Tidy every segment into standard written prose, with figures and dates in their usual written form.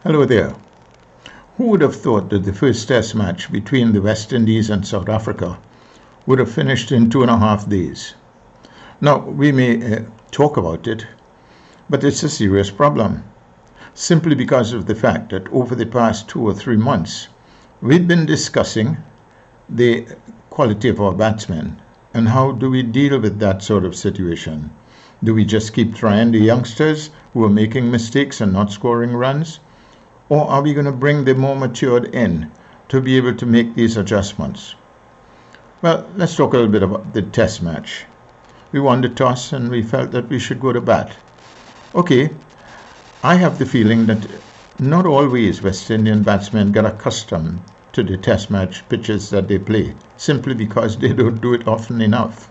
Hello there. Who would have thought that the first test match between the West Indies and South Africa would have finished in 2.5 days? Now, we may talk about it, but it's a serious problem, simply because of the fact that over the past 2 or 3 months, we've been discussing the quality of our batsmen and how do we deal with that sort of situation. Do we just keep trying the youngsters who are making mistakes and not scoring runs? Or are we going to bring the more matured in to be able to make these adjustments? Well, let's talk a little bit about the test match. We won the toss and we felt that we should go to bat. Okay, I have the feeling that not always West Indian batsmen get accustomed to the test match pitches that they play, simply because they don't do it often enough.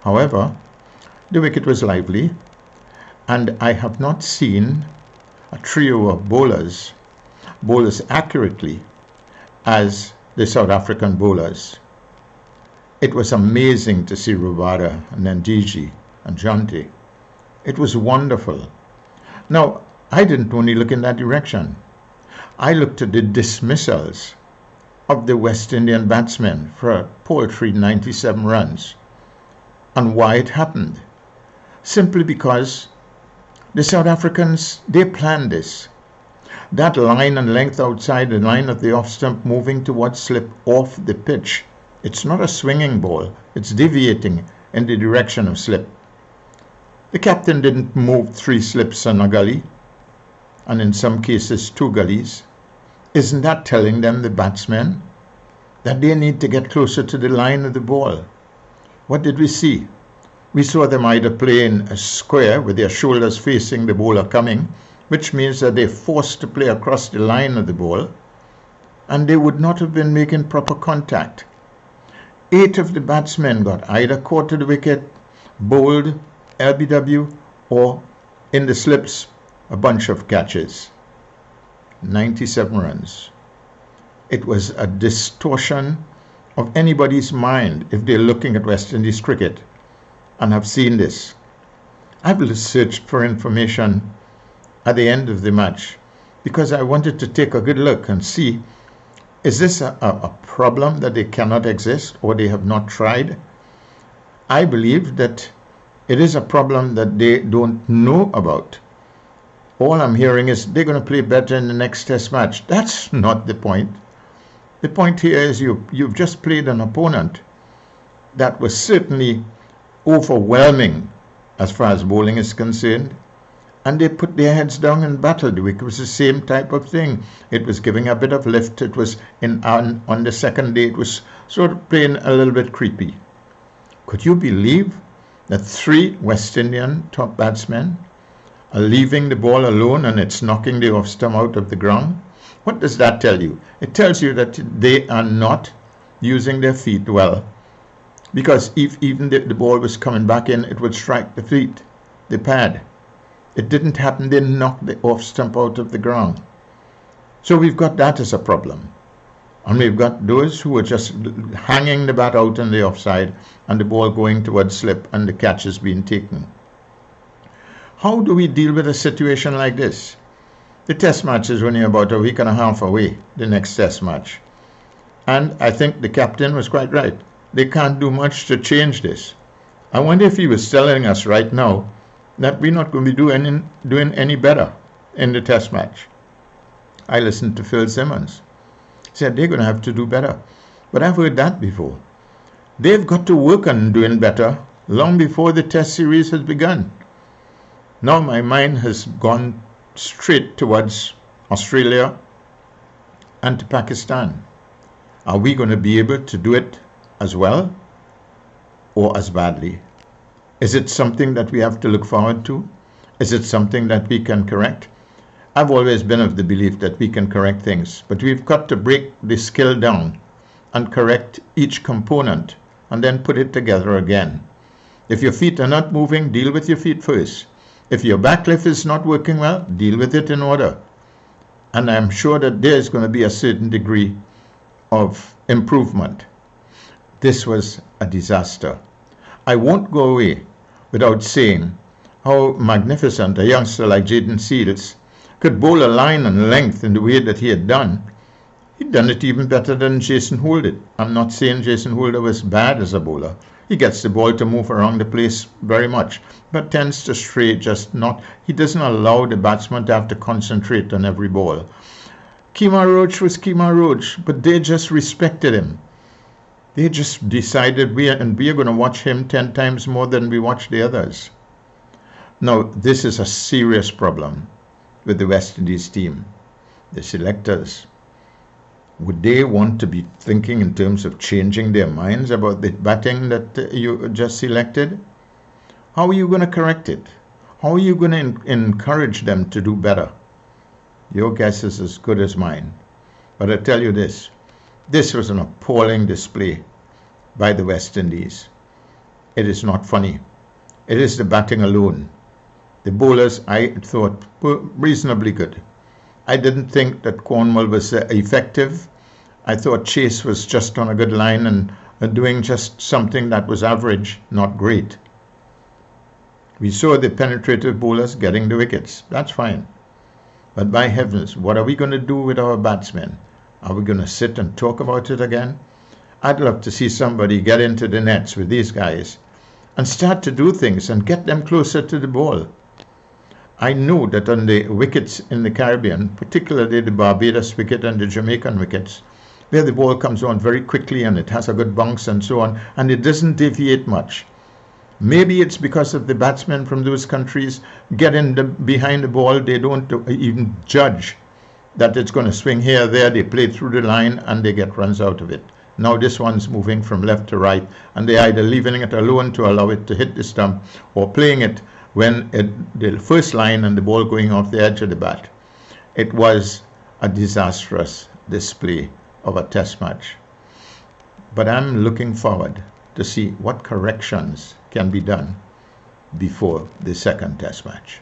However, the wicket was lively, and I have not seen a trio of bowlers accurately as the South African bowlers. It was amazing to see Rabada and Ndidi and Jonty. It was wonderful. Now, I didn't only look in that direction. I looked at the dismissals of the West Indian batsmen for a paltry 97 runs and why it happened. Simply because the South Africans, they planned this. That line and length outside the line of the off stump moving towards slip off the pitch. It's not a swinging ball. It's deviating in the direction of slip. The captain didn't move 3 slips on a gully, and in some cases 2 gullies. Isn't that telling them, the batsmen, that they need to get closer to the line of the ball? What did we see? We saw them either play in a square with their shoulders facing the bowler coming, which means that they're forced to play across the line of the ball, and they would not have been making proper contact. 8 of the batsmen got either caught to the wicket, bowled, LBW, or in the slips, a bunch of catches. 97 runs. It was a distortion of anybody's mind if they're looking at West Indies cricket and have seen this. I've searched for information at the end of the match because I wanted to take a good look and see, is this a problem that they cannot exist or they have not tried? I believe that it is a problem that they don't know about. All I'm hearing is they're going to play better in the next test match. That's not the point. The point here is you've just played an opponent that was certainly overwhelming as far as bowling is concerned, and they put their heads down and battled. It was the same type of thing. It was giving a bit of lift. It was on the second day, it was sort of playing a little bit creepy. Could you believe that 3 West Indian top batsmen are leaving the ball alone and it's knocking the off stump out of the ground? What does that tell you? It tells you that they are not using their feet well, because if even the ball was coming back in, it would strike the feet, the pad. It didn't happen. They knocked the off stump out of the ground. So we've got that as a problem. And we've got those who are just hanging the bat out on the offside and the ball going towards slip and the catch is being taken. How do we deal with a situation like this? The test match is only about a week and a half away, the next test match. And I think the captain was quite right. They can't do much to change this. I wonder if he was telling us right now that we're not going to be doing any better in the test match. I listened to Phil Simmons. He said they're going to have to do better. But I've heard that before. They've got to work on doing better long before the test series has begun. Now my mind has gone straight towards Australia and to Pakistan. Are we going to be able to do it as well or as badly? Is it something that we have to look forward to? Is it something that we can correct? I've always been of the belief that we can correct things, but we've got to break the skill down and correct each component and then put it together again. If your feet are not moving, deal with your feet first. If your back lift is not working well, deal with it in order. And I'm sure that there's going to be a certain degree of improvement. This was a disaster. I won't go away without saying how magnificent a youngster like Jayden Seales could bowl a line and length in the way that he had done, he'd done it even better than Jason Holder. I'm not saying Jason Holder was bad as a bowler. He gets the ball to move around the place very much, but tends to stray he doesn't allow the batsman to have to concentrate on every ball. Kemar Roach was Kemar Roach, but they just respected him. They just decided we are going to watch him 10 times more than we watch the others. Now, this is a serious problem with the West Indies team. The selectors, would they want to be thinking in terms of changing their minds about the batting that you just selected? How are you going to correct it? How are you going to encourage them to do better? Your guess is as good as mine. But I tell you this was an appalling display by the West Indies. It is not funny. It is the batting alone. The bowlers, I thought, were reasonably good. I didn't think that Cornwall was effective. I thought Chase was just on a good line and doing just something that was average, not great. We saw the penetrative bowlers getting the wickets. That's fine. But by heavens, what are we going to do with our batsmen? Are we going to sit and talk about it again? I'd love to see somebody get into the nets with these guys and start to do things and get them closer to the ball. I know that on the wickets in the Caribbean, particularly the Barbados wicket and the Jamaican wickets, where the ball comes on very quickly and it has a good bounce and so on, and it doesn't deviate much. Maybe it's because of the batsmen from those countries getting behind the ball. They don't even judge that it's going to swing here or there. They play through the line and they get runs out of it. Now this one's moving from left to right, and they're either leaving it alone to allow it to hit the stump or playing it when the first line and the ball going off the edge of the bat. It was a disastrous display of a test match. But I'm looking forward to see what corrections can be done before the second test match.